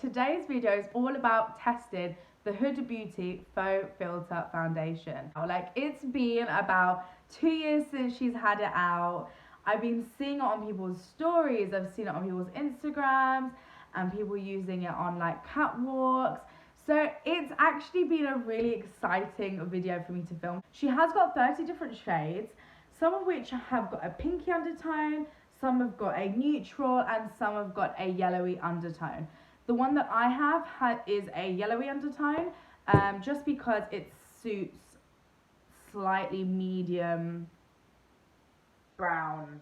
today's video is all about testing the Huda Beauty Faux Filter Foundation. Like, it's been about 2 years since she's had it out. I've been seeing it on people's stories, I've seen it on people's Instagrams, and people using it on like catwalks. So it's actually been a really exciting video for me to film. She has got 30 different shades, some of which have got a pinky undertone, some have got a neutral, and some have got a yellowy undertone. The one that I have is a yellowy undertone, just because it suits slightly medium brown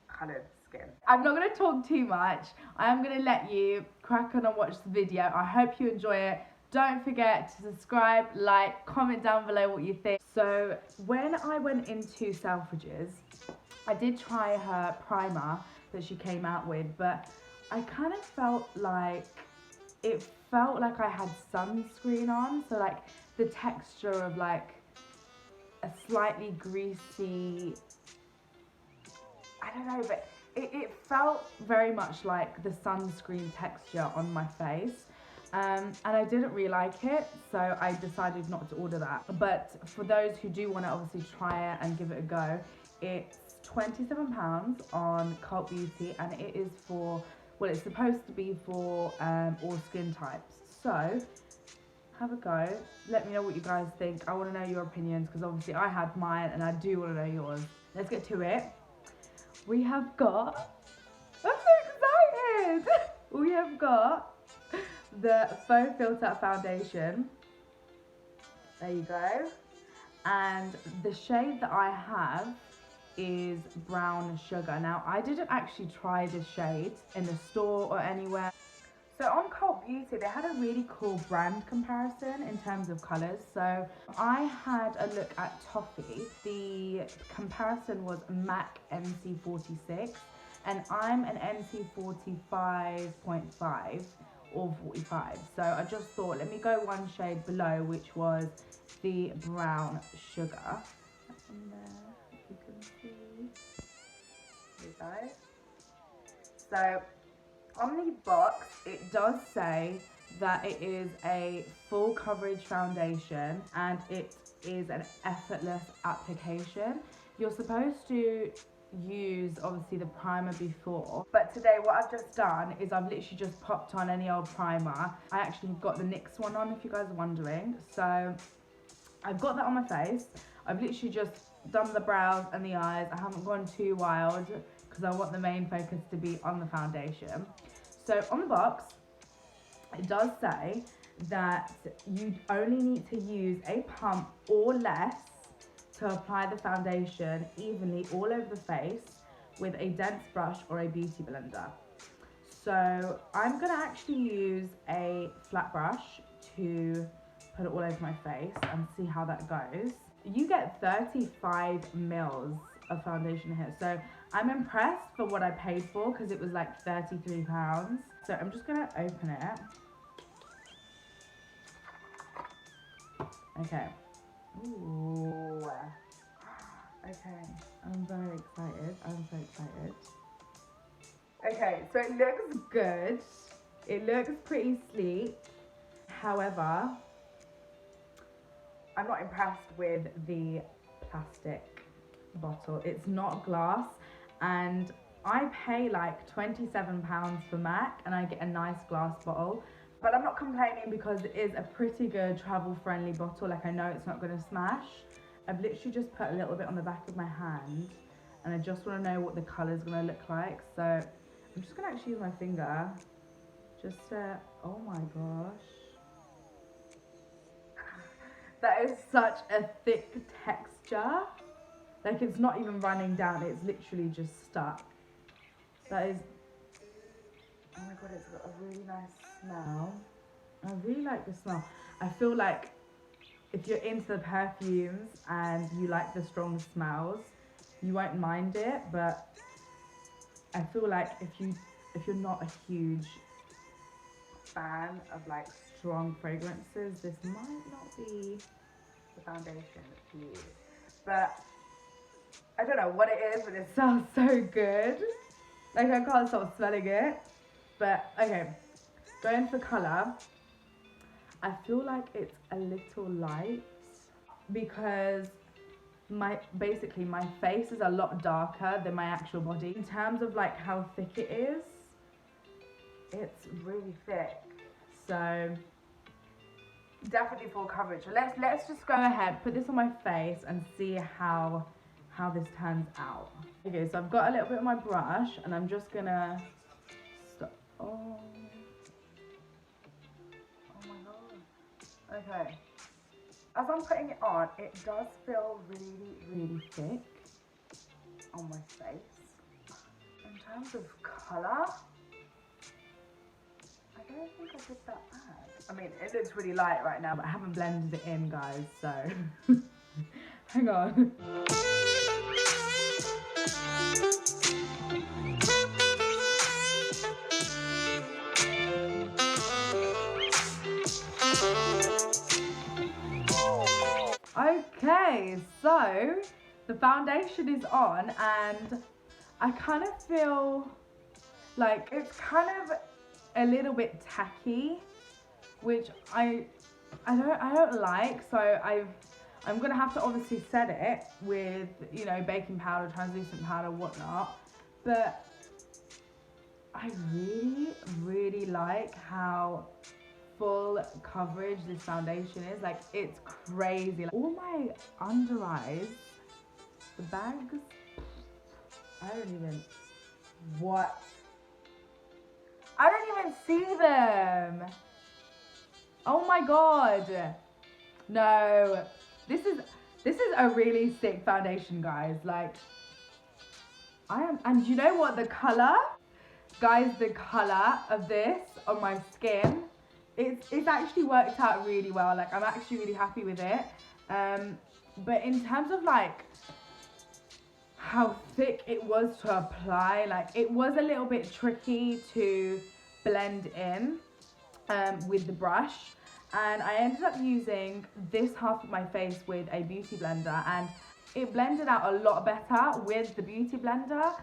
coloured skin. I'm not going to talk too much. I am going to let you crack on and watch the video. I hope you enjoy it. Don't forget to subscribe, like, comment down below what you think. So when I went into Selfridges, I did try her primer that she came out with, but I kind of felt like I had sunscreen on. So like the texture of like a slightly greasy, I don't know, but it felt very much like the sunscreen texture on my face. And I didn't really like it, so I decided not to order that. But for those who do want to obviously try it and give it a go, it's £27 on Cult Beauty, and it is for, well, it's supposed to be for all skin types. So have a go. Let me know what you guys think. I want to know your opinions, because obviously I had mine and I do want to know yours. Let's get to it. We have got, I'm so excited. We have got the Faux Filter Foundation. There you go. And the shade that I have is Brown Sugar. Now, I didn't actually try this shade in the store or anywhere. So on Cult Beauty, they had a really cool brand comparison in terms of colours. So I had a look at Toffee. The comparison was MAC NC46, and I'm an NC 45.5 or 45. So I just thought, let me go one shade below, which was the Brown Sugar. That's in there, if you can see. There you go. So on the box, it does say that it is a full coverage foundation and it is an effortless application. You're supposed to use obviously the primer before, but today what I've just done is I've literally just popped on any old primer. I actually got the NYX one on, if you guys are wondering. So I've got that on my face. I've literally just done the brows and the eyes. I haven't gone too wild because I want the main focus to be on the foundation. So on the box, it does say that you only need to use a pump or less to apply the foundation evenly all over the face with a dense brush or a beauty blender. So I'm gonna actually use a flat brush to put it all over my face and see how that goes. You get 35 mils of foundation here, so I'm impressed for what I paid for, because it was like £33. So I'm just gonna open it. Okay. Ooh. Okay, I'm very excited. I'm so excited. Okay, so it looks good. It looks pretty sleek. However, I'm not impressed with the plastic bottle. It's not glass, and I pay like £27 for MAC and I get a nice glass bottle. But I'm not complaining because it is a pretty good travel friendly bottle. Like, I know it's not going to smash. I've literally just put a little bit on the back of my hand, and I just want to know what the colour is going to look like. So I'm just going to actually use my finger just to, oh my gosh. That is such a thick texture. Like, it's not even running down, it's literally just stuck. That is, oh my god, it's got a really nice smell. I really like the smell. I feel like if you're into the perfumes and you like the strong smells, you won't mind it, but I feel like if you're not a huge fan of like strong fragrances, this might not be the foundation to use. But I don't know what it is, but it smells so good. Like, I can't stop smelling it. But okay, Going for colour, I feel like it's a little light because basically my face is a lot darker than my actual body. In terms of like how thick it is, it's really thick. So definitely full coverage. So let's just go ahead, put this on my face and see how this turns out. Okay, so I've got a little bit of my brush and I'm just gonna stop. Oh my god. Okay. As I'm putting it on, it does feel really, really thick on my face. In terms of colour, I don't think I did that bad. I mean, it looks really light right now, but I haven't blended it in, guys, so hang on. Okay, so the foundation is on and I kind of feel like it's kind of a little bit tacky, which I don't like. So I'm gonna have to obviously set it with, you know, baking powder, translucent powder, whatnot. But I really like how full coverage this foundation is. Like, it's crazy. Like, all my under eyes, the bags, I don't even see them. Oh my god. No, this is a really sick foundation, guys. Like, and you know what, the color, guys, the color of this on my skin, it's actually worked out really well. Like, I'm actually really happy with it. But in terms of like how thick it was to apply, like, it was a little bit tricky to blend in with the brush, and I ended up using this half of my face with a beauty blender, and it blended out a lot better with the beauty blender,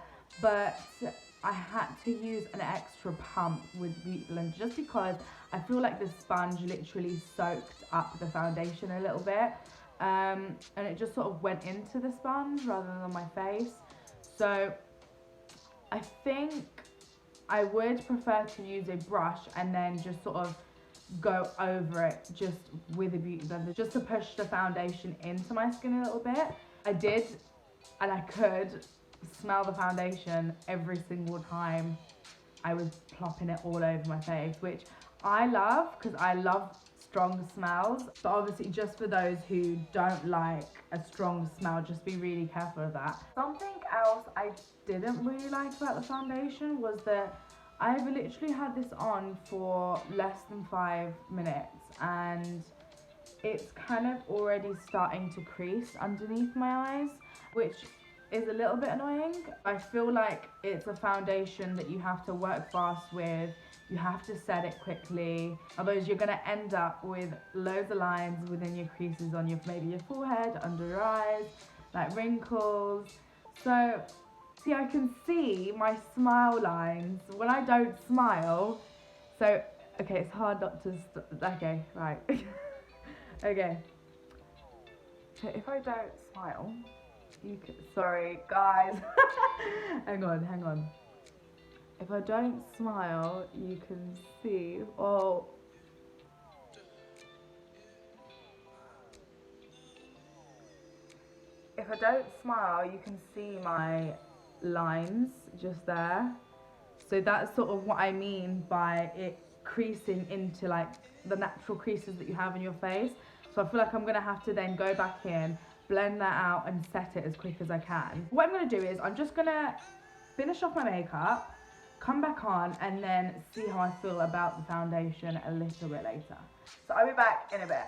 but I had to use an extra pump with the beauty blender just because I feel like the sponge literally soaked up the foundation a little bit, and it just sort of went into the sponge rather than on my face. So I think I would prefer to use a brush and then just sort of go over it just with a beauty blender, just to push the foundation into my skin a little bit. I did, and I could smell the foundation every single time I was plopping it all over my face, which I love because I love strong smells. But obviously, just for those who don't like a strong smell, just be really careful of that. Something else I didn't really like about the foundation was that I've literally had this on for less than 5 minutes and it's kind of already starting to crease underneath my eyes, which is a little bit annoying. I feel like it's a foundation that you have to work fast with. You have to set it quickly, otherwise you're gonna end up with loads of lines within your creases on your, maybe your forehead, under your eyes, like wrinkles. So, see, I can see my smile lines when I don't smile. So, okay, it's hard not to, okay, right. Okay. So if I don't smile, you can, sorry guys. hang on. If I don't smile, you can see, oh. If I don't smile, you can see my lines just there. So that's sort of what I mean by it creasing into like the natural creases that you have in your face. So I feel like I'm gonna have to then go back in, blend that out and set it as quick as I can. What I'm gonna do is I'm just gonna finish off my makeup, come back on and then see how I feel about the foundation a little bit later. So I'll be back in a bit.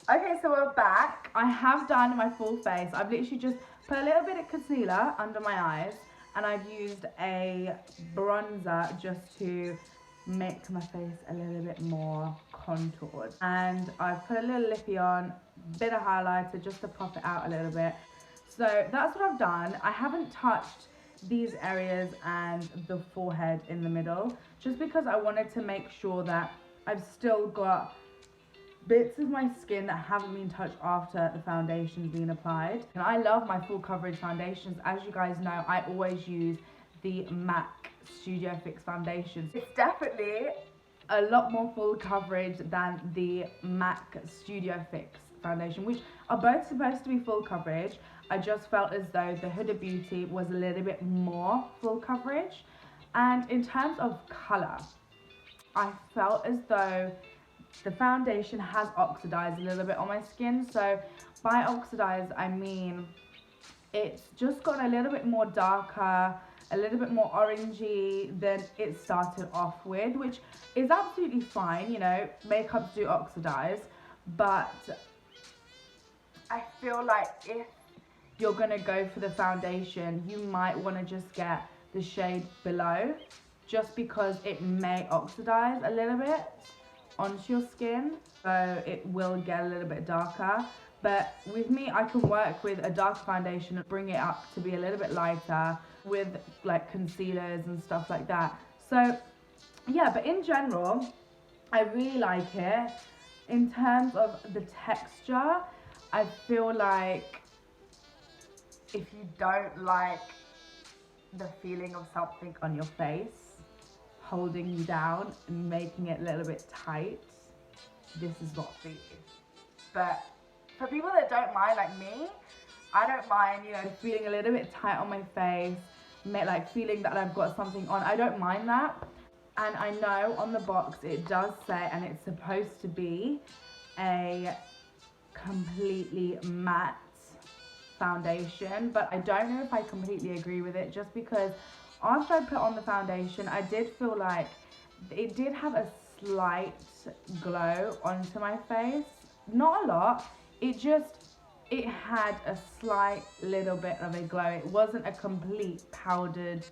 Okay, so we're back. I have done my full face. I've literally just put a little bit of concealer under my eyes and I've used a bronzer just to make my face a little bit more contoured. And I've put a little lippy on, bit of highlighter just to pop it out a little bit. So that's what I've done. I haven't touched these areas and the forehead in the middle, just because I wanted to make sure that I've still got bits of my skin that haven't been touched after the foundation's been applied. And I love my full coverage foundations. As you guys know, I always use the MAC Studio Fix foundations. It's definitely a lot more full coverage than the MAC Studio Fix foundation, which are both supposed to be full coverage. I just felt as though the Huda Beauty was a little bit more full coverage. And in terms of colour, I felt as though the foundation has oxidized a little bit on my skin. So by oxidized, I mean it's just gotten a little bit more darker, a little bit more orangey than it started off with, which is absolutely fine. You know, makeups do oxidize, but I feel like if you're gonna go for the foundation, you might want to just get the shade below, just because it may oxidize a little bit onto your skin, so it will get a little bit darker. But with me, I can work with a dark foundation and bring it up to be a little bit lighter with like concealers and stuff like that. So yeah, but in general, I really like it. In terms of the texture, I feel like if you don't like the feeling of something on your face holding you down and making it a little bit tight, this is not for you. But for people that don't mind, like me, I don't mind, you know, feeling a little bit tight on my face, like feeling that I've got something on. I don't mind that. And I know on the box it does say, and it's supposed to be a completely matte foundation, but I don't know if I completely agree with it, just because after I put on the foundation, I did feel like it did have a slight glow onto my face. Not a lot, it had a slight little bit of a glow. It wasn't a complete powdered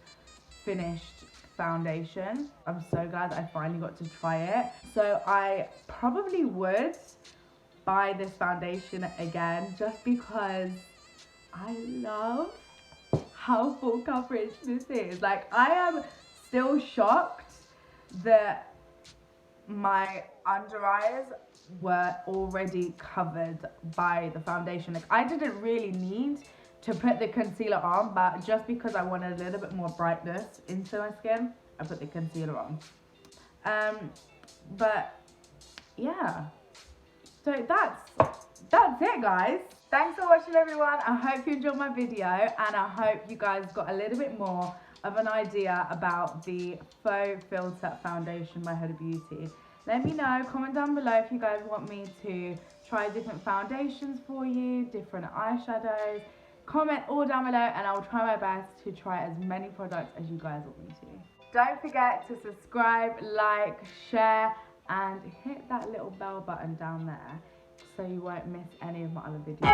finished foundation. I'm so glad that I finally got to try it. So I probably would buy this foundation again, just because I love how full coverage this is. Like, I am still shocked that my under eyes were already covered by the foundation. Like, I didn't really need to put the concealer on, but just because I wanted a little bit more brightness into my skin, I put the concealer on. But yeah, so that's it, guys. Thanks for watching, everyone. I hope you enjoyed my video, and I hope you guys got a little bit more of an idea about the Faux Filter foundation by Huda Beauty. Let me know, comment down below if you guys want me to try different foundations for you, different eyeshadows. Comment all down below and I'll try my best to try as many products as you guys want me to. Don't forget to subscribe, like, share, and hit that little bell button down there so you won't miss any of my other videos.